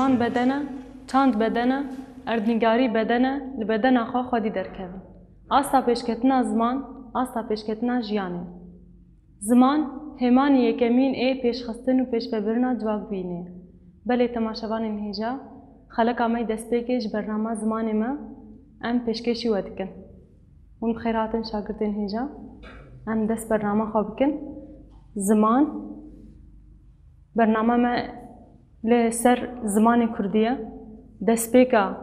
جان بدنه، چاند بدنه، اردنگاری بدنه، لبدنه خواه خودی درکبن. آستا پیشکتنا زمان، آستا پیشکتنا جیانه. زمان همان یکمین پیشخستن و پیشبرنا جواب بینه. بله تماشاوان هیجا خلق آمی دست پیکش برنامه زمان ما ام پیشکشی ودکن. اون خیراتن شاگردین هیجا ام دست برنامه خواب کن. زمان برنامه ما لسر زمان کردیه دست پیکا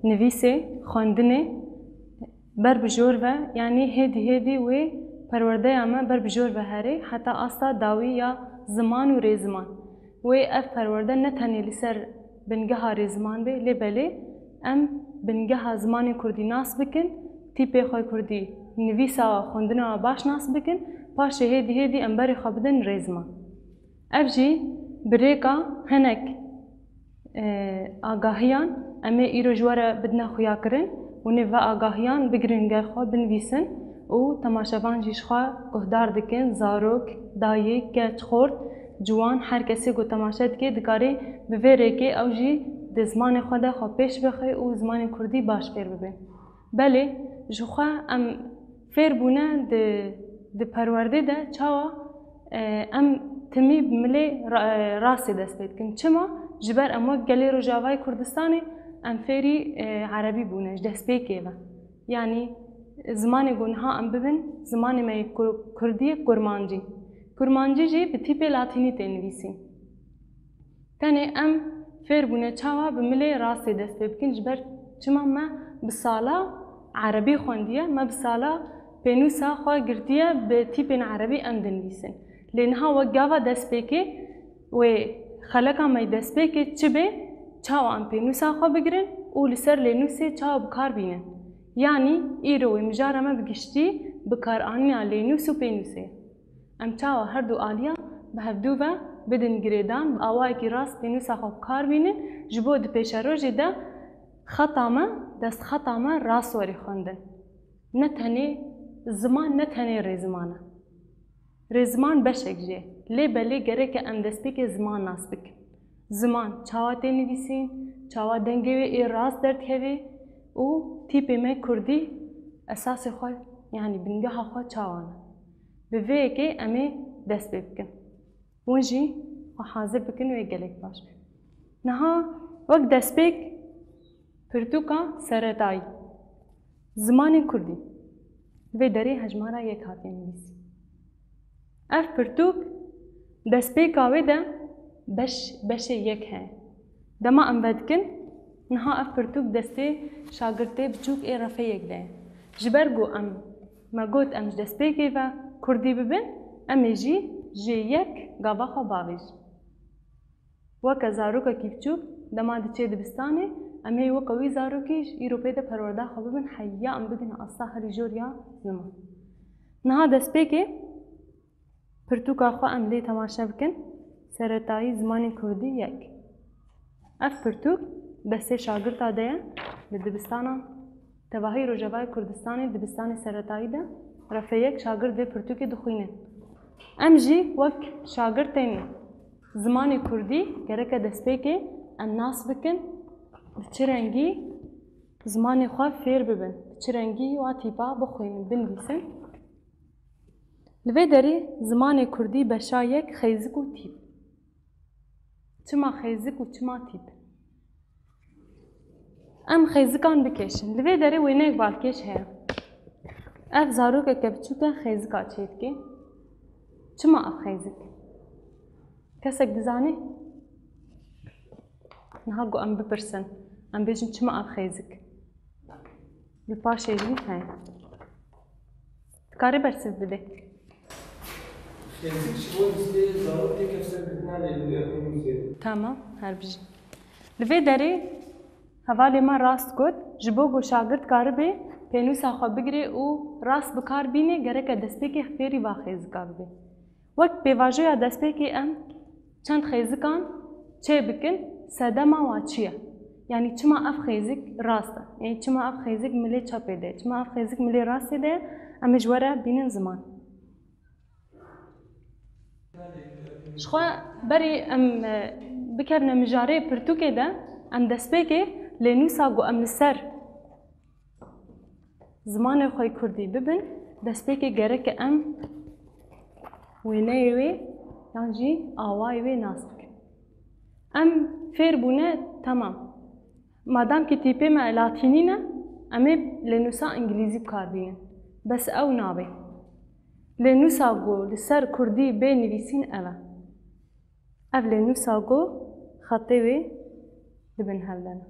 نویسه خواندنه بر بجور و یعنی هدی و پرورده اما بر بجور و هره حتی آستا داوی یا زمان و ریزمان و اف پرورده نتنی لسر بنگه ها ریزمان به لبله ام بنگه ها زمان کردی ناس بکن تیپی خواه کردی نویسا خوندنه باش ناس بکن پاش هدی ام بری خواه بدن ریزمان اف جی بریکا هنک آگاهیان اما ایرو جواره بدنا خویا کرن و نوا آگاهیان بگرن گر خواه بنویسن و تماشاوان جیش خواه گهدار دکن زاروک، دایی، گچ خورد، جوان هر کسی گو تماشا دکه دکاره بویره که او جی ده زمان خود خواه پیش بخواه و زمان کردی باش پیر ببین. بله جو خواه ام فیر بونه ده پرورده ده چاوا ام تمی بملی راستی دست بید کن. چما جبر اموک گلی روژاوای کردستانی ام فیری عربی بونش دست بیکه و یعنی زمان گونها ام ببین زمان می کردی کرمانجی. کرمانجی جی به تیپ لاتینی تنویسیم. تنه ام فیر بونه چاوا بملی راستی دست بکن جبر چما ما بسالا عربی خوندیه ما بسالا پنوسا خواه گردیه به تیپ عربی ام دنویسن. لینها وقاوا دست بکه و خلقا می دست بکه چه به چاوا ام پنوسا خواه بگرن و لسر لینوسی چاوا بکار بینن. یعنی ایروی مجاره ما بگشتی بکار آنیا لینوس و پینوسه. ام چاوا هر دو آلیا به هفدو و بدن گریدان با آوائی که راست پینوس خواب کار بینن جبو ده پیش روژی ده خطامه دست خطامه راست وری خوندن. نتنی زمان نتنی ریزمانه. ریزمان بشک جه. لی بلی گره که ام دست بی زمان ناس بکن. زمان چاوا تنویسین، چاوا دنگوی ای راست درد هوی و تیپی می کردی اساس خواه یعنی بنگه ها خواه چاوانه. به وی که امی دست بکن. ونجی حاضر بکن و گلک باش بکن. نها وقت دست بک پرتوکا سرطایی. زمان کردی. وی داری هجمارا یک هاتی نویسی. اف پرتوک دست بک آوی ده بش یک هی. دما ام بدکن نها اف پرتوک دسته شاگرده بچوک ای رفه یک ده. جبرگو ام ما گوت ام دست بکی و کردی ببین امی جی یک گاوا خو باویج. وکا زاروکا کیفچوک دما دچه دبستانه امی وکاوی زاروکیش ایرو پیدا پرورده خو ببین حیا ام بگن اصلا هری جور یا زمان. نها دست بکی پرتوکا خو ام لی تماشا بکن سرطایی زمانی کردی یک. اف پرتوک دسته شاگرد آده لدبستانا تباهی روژاوای کردستانی دبستان سرطایی ده رفته یک شاگرد پرتوکی دخوینه. ام جی وک شاگرد تینی زمانی کردی گره که دست بکی ام ناس بکن چه رنگی زمانی خواه فیر ببین چه رنگی و تیپا بخوینن بنویسن. لوی داری زمانی کردی بشا یک خیزک و تیپ. چما خیزک و چما تیپ. ام خیزکان بکشن. لوی داری وینه یک بالکش هست. اف زاروک که بچوکه خیزکا چید که چما اف خیزک؟ کسک دزانی؟ نها گو ام بپرسن ام بیجن چما اف خیزک؟ بالپاشه جی های کاری برسید بده خیزک شبو دسته زاروک که کفسر بکنه لیلی تمام هر بیجی لوی داری حوالی ما راست کد جبو گو شاگرد کاری به پینوسا خو بگیره و راست بکار بینه گره که دست بکی فیری با خیزکا ببین. وقت پیواجویا دست بکی ام چند خیزکان چه بکن سدما و چیه. یعنی چما اف خیزک راسته. یعنی چما اف خیزک ملی چپه ده. چما اف خیزک ملی راسته ده ام جواره بینن زمان. شخوا بری ام بکرن مجاره پرتوکه ده ام دەستپێکێ لێنووسا گۆ ام لەسەر زمانê xwe Kurdî bibin destpêkê gerek e em wêneyê wê yan jî awayê wê nas bikin. Em fêr bûne temam. Madam ki tîpê me latînî ne em ê lênûsa îngilîzî bikarbînin. Bes ew nabe. Lênûsa got li ser Kurdî bê nivîsîn ev e. Ev lênûsa got xetê wê dibin hevdene.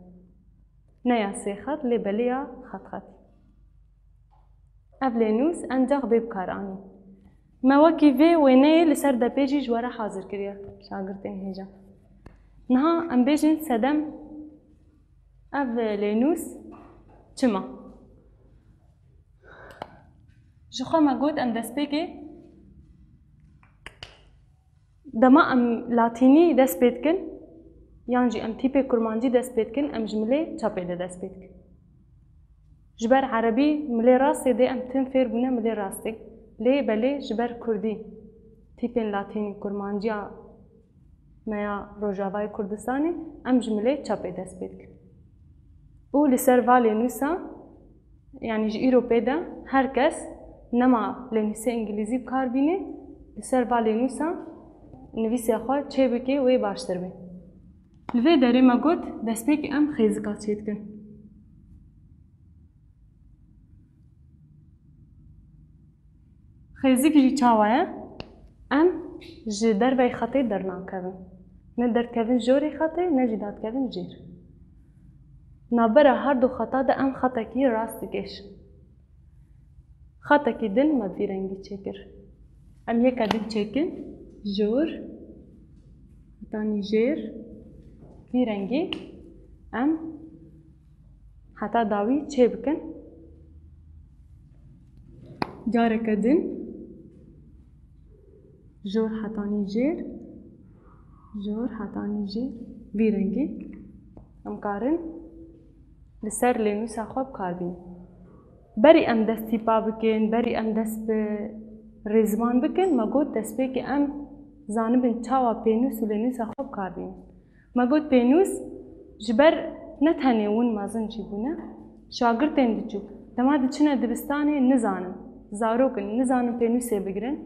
Neya sê xet lê belê ya xet. Ev lênûs encaq bê bikar anî. Me wekî vê wêneyê li ser depê jî ji we re hazir kiriye şagirtên hêja. Niha em bêjin sedem ev lênûs çima? Ji xwe me got em destpêkê dema em latînî dest pê dikin yan jî em tîpê kurmancî dest pê dikin em ji milê çapê de dest pê dikin. Ji ber Erebî milê rastê dê em tim fêr bûne milê rastê. Lê belê ji ber Kurdî tîpên latînî kurmanciya me ya Rojavayê Kurdistanê em ji milê çapê dest pê dikin. û li ser va lênûsa yanî ji îro pê de her kes nema lênûsê îngilîzî bikarbîne li ser va lênûsa nivîsê xwe çê bike wê baştir bê. Li vê derê me got destpêkê em xêzika çê dikin. Xêzik jî çawa ye? Em ji derveyê xetê dernakevin. Ne derkevin jorê xetê ne jî dadkevin jêr. Navbera her du xeta de em xetekî rast dikêşin. Xetekî din me vî rengî çêkir. Em yeka din çêkin jor hetanî jêr vî rengî em heta dawî çê bikin. Careke din jor hetanî jêr jor hetanî jêr vî rengî em karin li ser lênûsa xwe bikarbînin. Berî em dest tîpa bikin, berî em dest bi rêzman bikin, me got destpêkê em zanibin çawa pênûs û lênûsa xwe bikarbînin. Me got pênûs ji ber ne tenê hûn mezin jî bûne, şagirtên biçûk dema diçine dibistanê nizanin, zarokin nizanin pênûsê bigirin.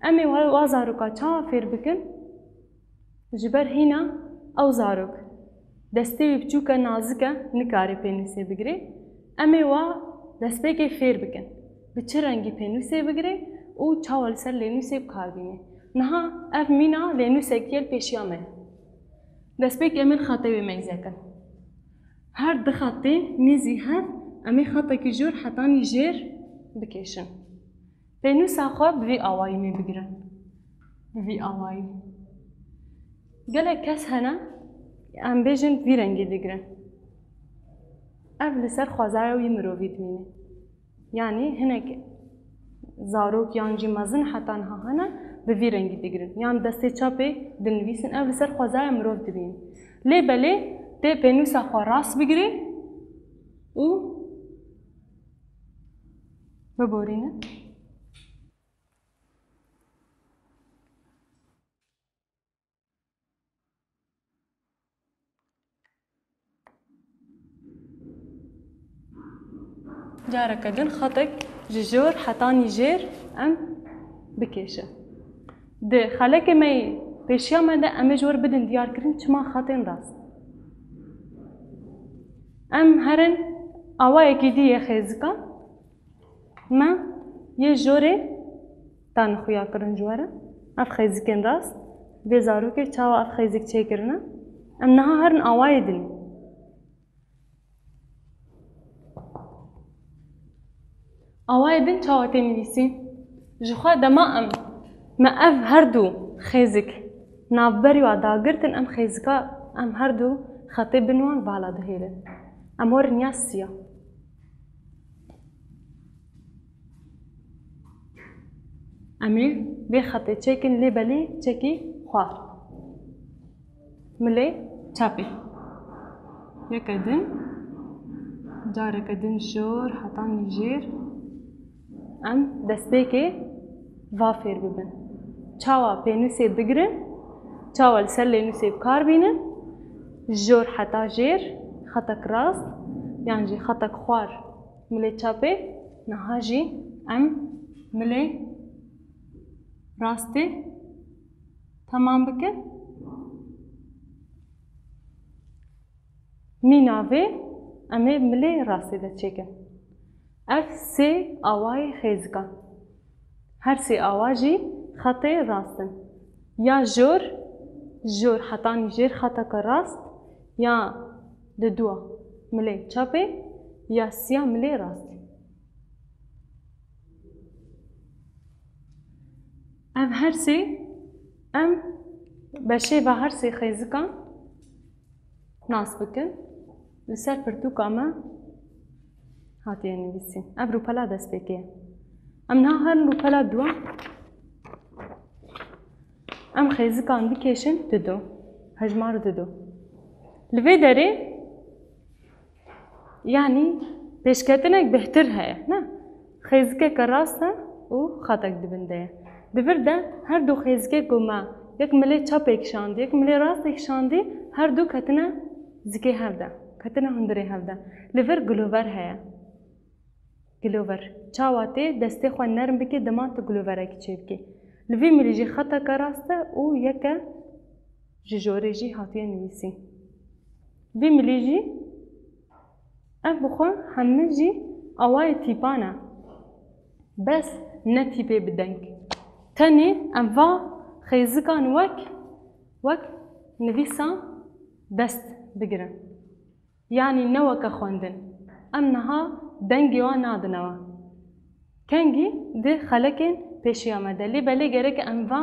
Em ê wa zaroka çawa fêr bikin ji ber hîna ew zarok destê wî biçûk e nazik e nikarê pênûsê bigire. Em ê wa destpêkê fêr bikin bi çi rengî pênûsê bigire û çawa li ser lênûsê bikarbîne. Niha ev mîna lênûsekî ye li pêşiya me. Destpêkê em ê xetê wê meyzekin. Her di xetê nêzî hev em ê xetekî jor hetanî jêr bikêşin. Pênûsa xwe bi vî awayî mê bigirin. Bi vî awayî. Gelek kes hene em bêjin vî rengê digirin. Ev li ser xwezaya wî mirovî dimîne. Yani hinek zarok yan jî mezin heta niha hene bi vî rengî digirin. Yan destê çapê dinivîsin ev li ser xwezaya mirov dibîne. Lê belê tê pênûsa xwe rast bigirê û biborîne. Careke din xetek ji jor hetanî jêr em bikêşin. Di xelekê me yê pêşiya me de em ê ji wir bidin diyarkirin çima xetên rast. Em herin awayekî dîye xêzika me yê jorê dan xuya kirin ji we re. Ev xêzikên rast vê zarokê çawa ev xêzik çêkirine. Em niha herin awayê dinê. Awayê din çawa tê nivîsîn? Ji xwe dema em me ev her du xêzik navberî wa dagirtin em xêzika em her du xetê bin wan vala dihêlin. Em werin ya siya. Em ê vê xetê çêkin lê belê çekî xwar. Milê çapê. Yeke din careke din jor hetanî jêr em destpêkê va fêr bibin. Çawa pênûsê bigirin, çawa li ser lênûsê bikarbînin, جور حتا جیر خطک راست یان جی خطک خوار ملی چاپه نها جی ام ملی راسته تمام بکن می ناوه امه ملی راسته ده چکن اف سه آوای خیزکان هر سه آواجی خطه راستن یا جور حتانی جیر خطه که راست یا دو ملی چاپه یا سیا ملی راست اف هر سه ام بشه و هر سه خیزکان ناس بکن لسر پرتوک اما هاتیه نویسین اف روپلا دست بکیه ام نه هر روپلا دو ام خیزکان بکشن دو هجمار دو لوی داره یعنی پیشکتنک بهتر هست نه خیزکه که راست و خطک دبنده دور ده هر دو خیزکه گما یک ملی چاپ اکشاندی یک ملی راست اکشاندی هر دو کتنه زکی هفته کتنه هندره هفته لور گلوور هست گلوور چاواته دسته خواه نرم بکی دمات گلووره کی چه بکی لوی ملی جی خطا که راسته او یک جوره جی هاتیه نویسی وی ملی جی اف بخون همه جی اوای تیپانه بس نه تیپه بدنگ تاني ام va خیزکان وک نویسان دست بگیرن یعنی نوک خوندن ام نها دنگی و نادنوا کنگی ده خلکن پیشی آمده لی بله گره که ام va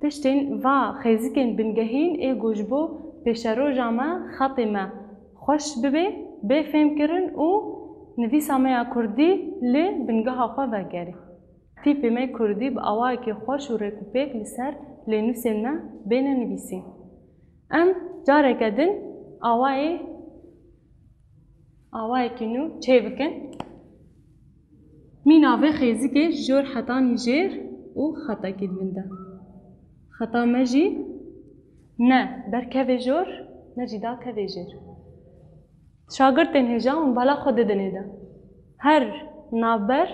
تشتین va خیزکن بنگهین ای گوشبو پیشرو جامه خطمه خوش ببه فهم کرن و نویسامه کردی لی بنگه خواه وگری تیپی می کردی با آوایی که خوش و رکوپیک لسر لینوسیم نه بین نویسیم ام جاره کدن آوایی که نو چه بکن می ناوه خیزی که جور حتانی جیر و خطا کد بنده خطا مجی نه بر که جور نه جدا که جیر شاگرد تنهجا اون بالا خود دنیده هر نابر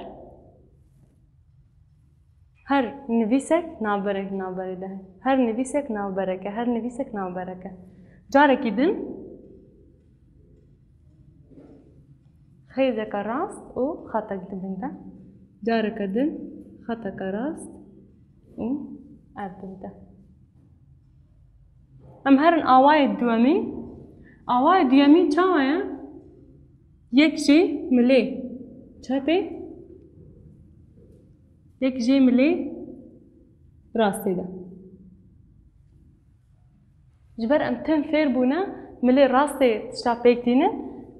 هر نویسک نابره ده هر نویسک نابره جاره کی دن خیزه که راست و خطا کدن ده جاره کدن خطا که راست و عدل ده ام هرن آوای دومی چاوه یک جی ملی چپه یک جی ملی راستی ده جبر ام تم فیر بونا ملی راستی تشتا پیکتینه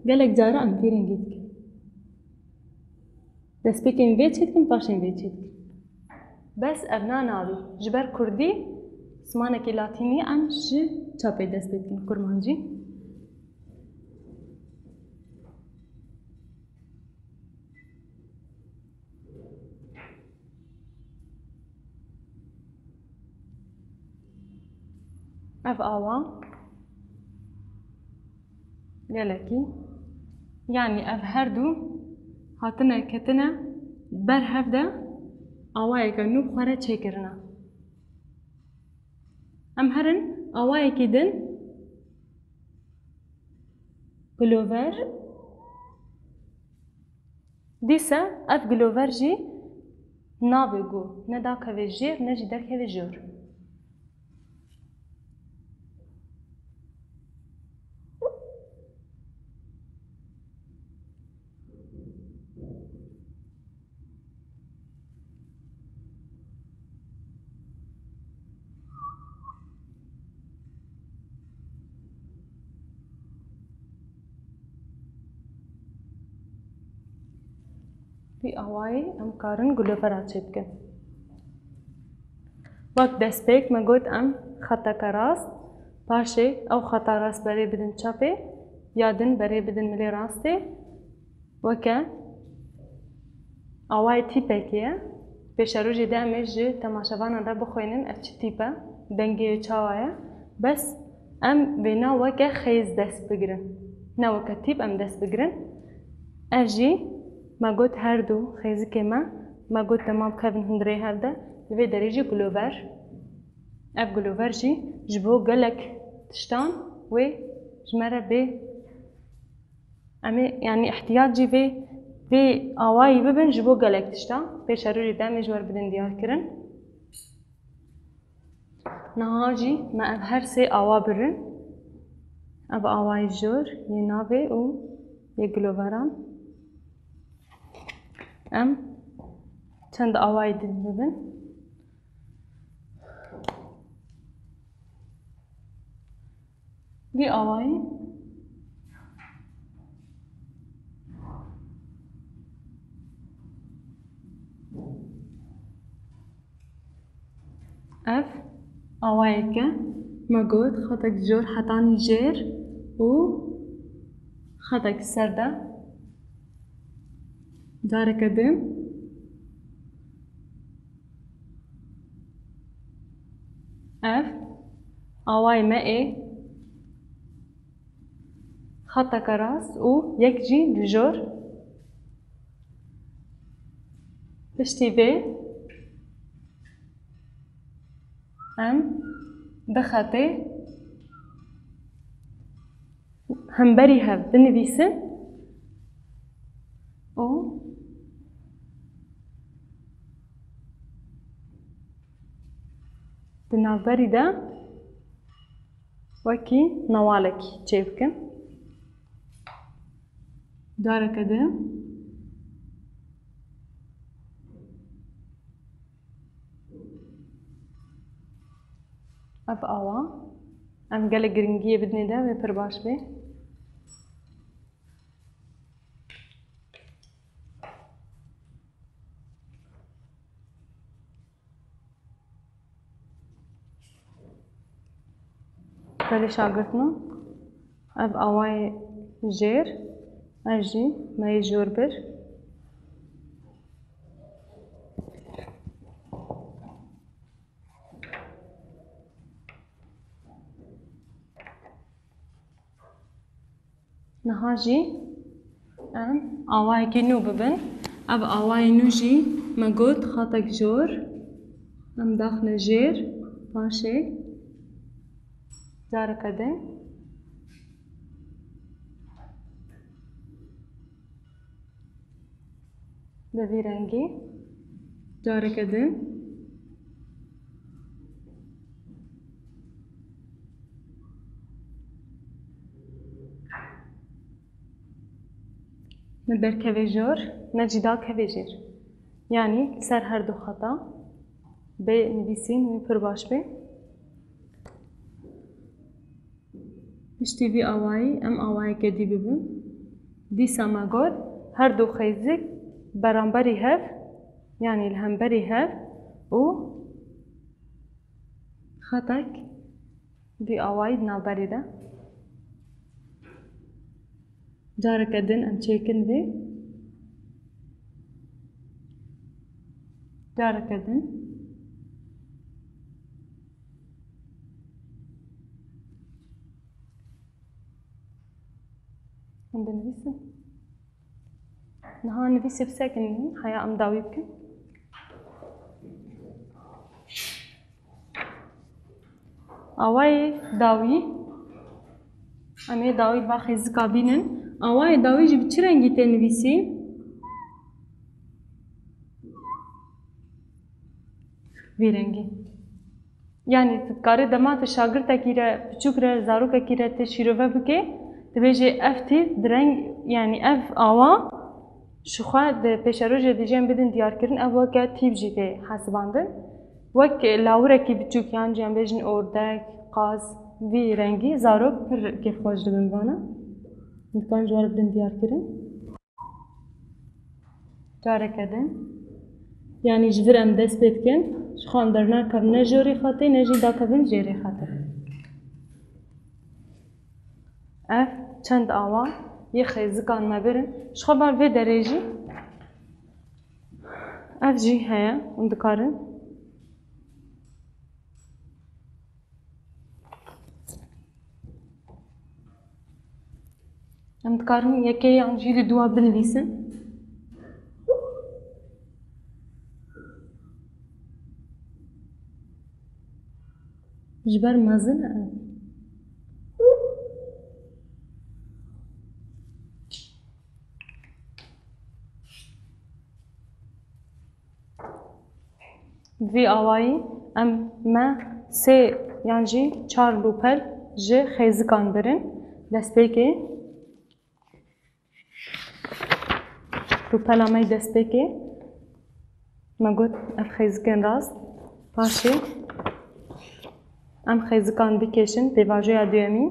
گلک جارا ام فیرن گید که دست پیکن ویچید کن پاشن ویچید بس ابنا ناوی جبر کردی سمانکی لاتینی ام جی چاپی دست پیکن کرمانجی اف آوا گلکی یعنی اف هر دو هاتنه کتنه بر هفته آوایی که نو خوره چه کرنه ام هرن آوایی که دن گلوور دیسه اف گلوور جی نابه گو نه دا که جیر نه جی در که جور في هواي ام كارن گلوفرات چه وقت دست پیک من گوت ام خطا راست باشه او خطا راست برای بدن چپه یادن برای بدن ملی راسته وکه اوای تیپه کیه پیش روزی دامش تماشاوان را بخوینن اف چه تیپه دنگی چاوایه بس ام بنا وکه خیز دست بگیرن نه وکه تیب ام دست بگیرن اجی ما گوت هر دو خیزی که ما گوت تمام کبن هندری هرده لوی دریجی گلوور اف گلوور جی جبو گلک تشتان و جمره به امی یعنی احتیاجی به آوایی ببین جبو گلک تشتان پیش روی دمی جوار بدن دیار کرن نهاجی ما اف هر سه آوا برن اف آوای جور یه ناوه و یه گلووران ام چند آوای دید ببین بی آوایی اف آوایی که ما گود خطک جور حتانی جیر و خطک سرده داره کدیم اف آوای ما ای خطک راست و یک جی جور پشتی به ام بخطه همبری هف بنویسن و بنابری ده وکی نوالکی چه بکن داره کده اف آوا ام گله گرنگیه بدنی ده و پر باش به گله شاگرتنا اف آوای جیر اجی مای جور بر نهاجی ام آوای کی نو ببن اب آوای نو جی مگود خاطک جور ام داخل جیر باشه داره کده به رنگی داره کده نبر كفيجور نجدا كفيجير يعني سر هر دو خطا ب نویسین و پر باش به مشتی وی آوایی ام آوایی که دی ببین دی ساماگور هر دو خیزک برانبری هف يعني الهمبري هف و خطك دی آوایی نابری ده جاره کدن ام چیکن وی جاره کدن هم بنویسن نها نویسی بساکن حیا ام داوی بکن آوای داوی امی داوی باخی زکابینن آوای داوی جی بچه رنگی تنویسی وی رنگی یعنی تکاری دمات شاگرد کیره بچوک ره زاروک کیره تشیروه بکه تبیجی افتی درنگ یعنی اف آوا شخوا ده پیشروج دیجیم بدن دیار کردن اف وکه تیب جی ته حسباندن وک لاوره کی بچوک یان جیم بیجن اردک قاز وی رنگی زاروک پر کیف خوش دبن وانا مکان جوار بدن دیار کردن جاره کردن یعنی جبر ام دست بکن شخوان در نکر نه جوری خاطر نه جی داکبن جوری خاطر اف چند آوا یه خیزکان نبرن شخوا بار وی درجی اف جی هیا اون دکارن ام دکارن یکی یان جی li dua binivîsin. Ji ber mezin e. Vî awayî em me sê yan jî çar rûpel ji xêzikan birin. Destpêkê rûpela me destpêkê me got ev xêzikên rast. Paşê em xêzikan bikêşin pêvajoya duyemî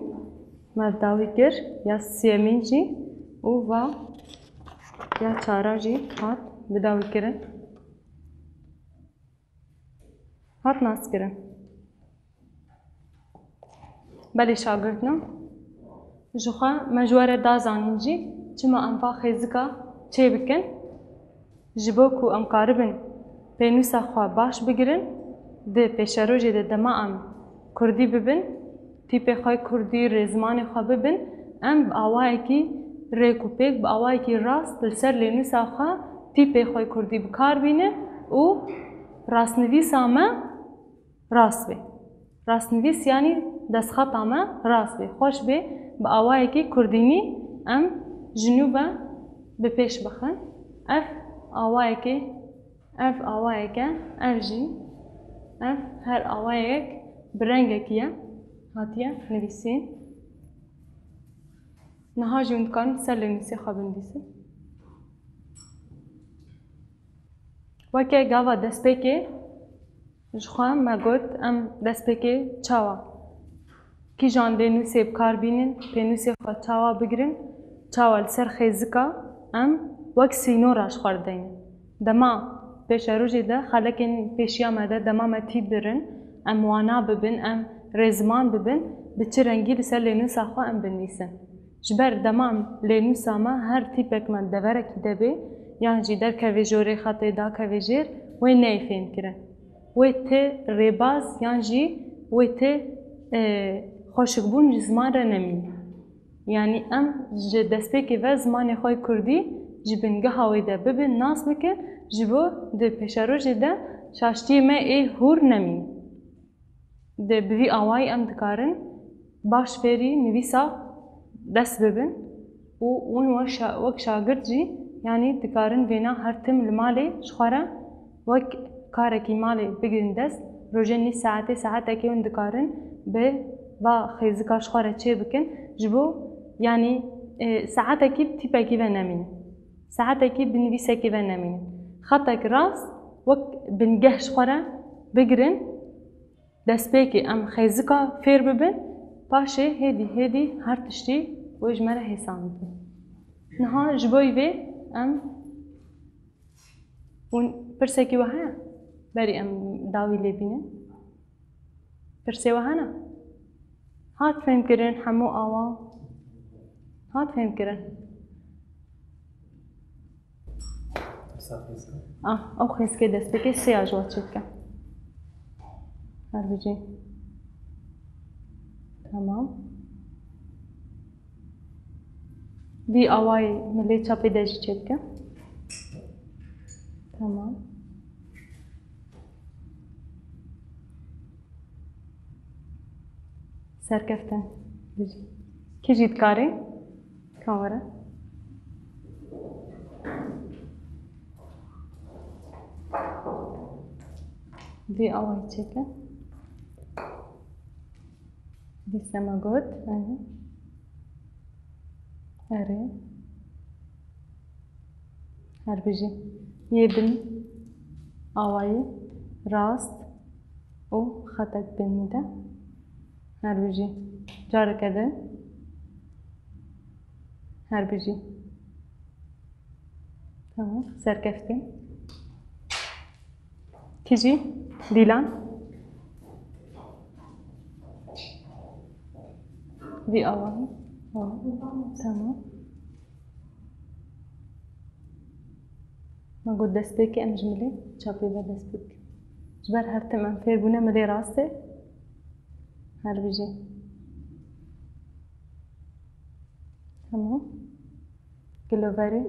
me dawî kir ya sêyemîn jî û va ya çara jî hat bidawî kirin. Hat naskirin. Belê şagirtina ji xwe me ji were da zanîn jî çima em va xêzika çê bikin ji bo ku em karibin pênûsa xwe baş bigirin di pêşerojê de dema em Kurdî bibin, tîpê xwe Kurdî rê zimanê xwe bibin, em bi awayekî rêk û pêk bi awayekî rast li ser lênûsa xwe tîpê xwe Kurdî bikar bînin û rastnivîsa me rast bê. Rastnivîs yanî destxeta me rast bê, xweş bê bi awayekî Kurdînî em ji nû ve bi pêş bixin. Ev awayekê, ev awayeke, ev jî, ev her awayek bi rengekî ye hatiye nivîsîn. Niha jî hûn dikarin ser lênûsê xwe binivîsin. Weke gava destpêkê ji xwe me got em destpêkê çawa kîjan lênûsê bikar bînin, pênûsê xwe çawa bigirin, çawa li ser xêzika em wek sînora ji xwe dideynin. Dema pêşerojê de xelekên pêşiya me de dema me tîp birin, em wana bibin, em rêziman bibin, bi çi rengî li ser lênûsa xwe em binivîsin. Ji ber dema lênûsa me her tîpek me deverekî de bê yan jî derkevê jorê xetê dakevê jêr wê neyê fêm kirin. Wê tê rêbaz yan jî wê tê xweşikbûn ji ziman re nemîn. Yani em ji destpêkê ve zimanê xwe Kurdî ji bingeha wê de bibin nas bikin ji bo di pêşerojê de şaştiyê me ê hûr nemîn. Bi vî awayî em dikarin baş fêrî nivîsa dest bibin û hûn wek şagird jî yanî dikarin vêna her tim li malê ji xwe re wek karekî malê bigirin dest. Rojê nîv saetê saetekê hûn dikarin bi va xêzika ji xwe re çê bikin ji bo yanî saetekî tîpekî ve nemînin. Saetekî bi nivîsekî ve nemînin. Xetek rast wek bingeh ji xwe re bigirin, destpêkê em xêzika fêr bibin, paşê hêdî hêdî her tiştî wê ji me re hêsan bibin. Niha ji bo vê em hûn pirsekî we heye berî em dawî lê bînin? Pirsê we hene? Hat fêmkirin hemû awa? Hat fêmkirin? Ew xêzikê destpêkê sêya ji we çê dike. Her bijî. Tamam. Vî awayê min lê çapê de jî çê dike. Tamam. Serkeftin bijî. Kî jî dikarî? Ka were? Vî awayê çêke. Vî se me got. Erê. Her bijî. Yê bin awayê rast û xetek binî de. Her bijî. Careke de. Her bijî. Tamam. Serkeftin. Kî jî? Dîlan. Vî awayê. Tamam. Me got destpêkê em ji milê çapê ve destpêk. Ji ber her tim em fêr bûne milê rast e. Her bijî. Tamam. گلووری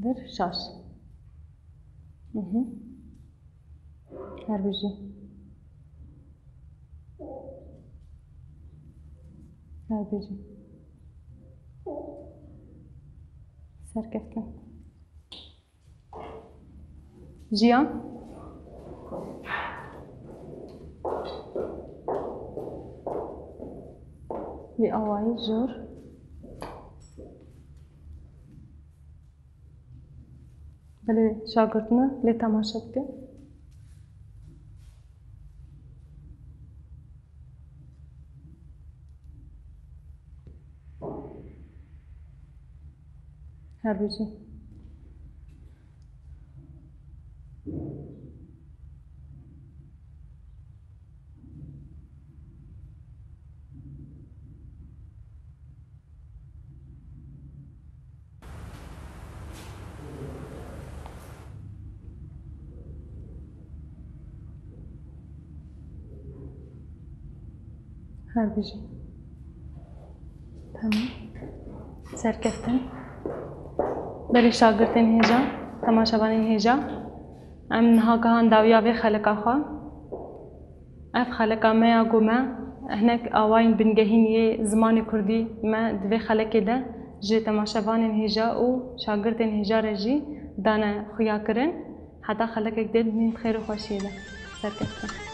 در شاش هر بجی هر بجی سرکفتن جیان بی آوایی جور بله شاگردنا لی تماشا بکن هر بجی هر بجی تمام سرکفتن بری شاگردین هیجا تماشاوانین هیجا ام نها کهان داویا وی خلقا خوا اف خلقا ما یا گوما هناك آواین بنگهین یه زمان کردی ما دوی خلقی ده جی تماشاوانین هیجا و شاگردین هیجا رجی دانه خویا کرن حتی خلقک دید نیم خیر و خوشی ده سرکفتن